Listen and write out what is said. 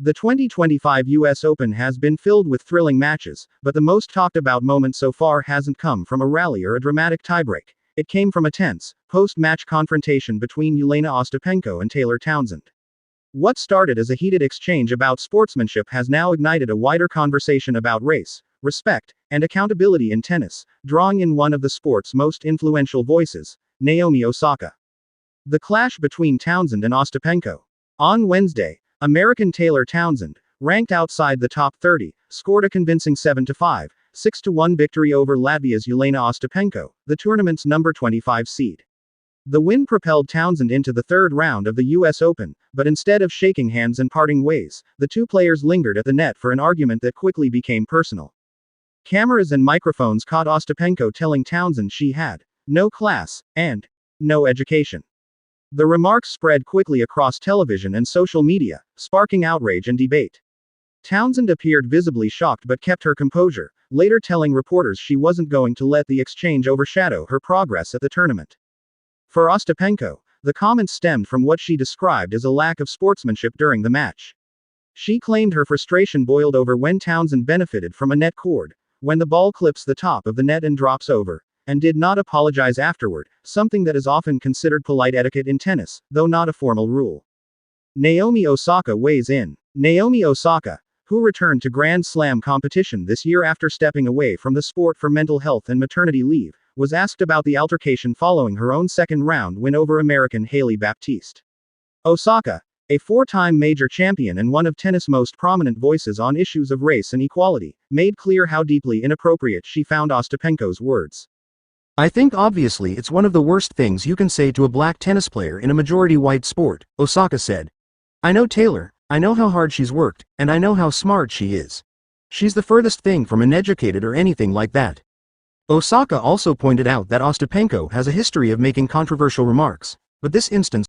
The 2025 US Open has been filled with thrilling matches, but the most talked about moment so far hasn't come from a rally or a dramatic tiebreak. It came from a tense, post-match confrontation between Jelena Ostapenko and Taylor Townsend. What started as a heated exchange about sportsmanship has now ignited a wider conversation about race, respect, and accountability in tennis, drawing in one of the sport's most influential voices, Naomi Osaka. The clash between Townsend and Ostapenko. On Wednesday, American Taylor Townsend, ranked outside the top 30, scored a convincing 7-5, 6-1 victory over Latvia's Jelena Ostapenko, the tournament's number 25 seed. The win propelled Townsend into the third round of the US Open, but instead of shaking hands and parting ways, the two players lingered at the net for an argument that quickly became personal. Cameras and microphones caught Ostapenko telling Townsend she had no class and no education. The remarks spread quickly across television and social media, sparking outrage and debate. Townsend appeared visibly shocked but kept her composure, later telling reporters she wasn't going to let the exchange overshadow her progress at the tournament. For Ostapenko, the comments stemmed from what she described as a lack of sportsmanship during the match. She claimed her frustration boiled over when Townsend benefited from a net cord, when the ball clips the top of the net and drops over, and did not apologize afterward, something that is often considered polite etiquette in tennis, though not a formal rule. Naomi Osaka weighs in. Naomi Osaka, who returned to Grand Slam competition this year after stepping away from the sport for mental health and maternity leave, was asked about the altercation following her own second-round win over American Hailey Baptiste. Osaka, a four-time major champion and one of tennis' most prominent voices on issues of race and equality, made clear how deeply inappropriate she found Ostapenko's words. "I think obviously it's one of the worst things you can say to a black tennis player in a majority-white sport," Osaka said. "I know Taylor, I know how hard she's worked, and I know how smart she is. She's the furthest thing from uneducated or anything like that." Osaka also pointed out that Ostapenko has a history of making controversial remarks, but this instance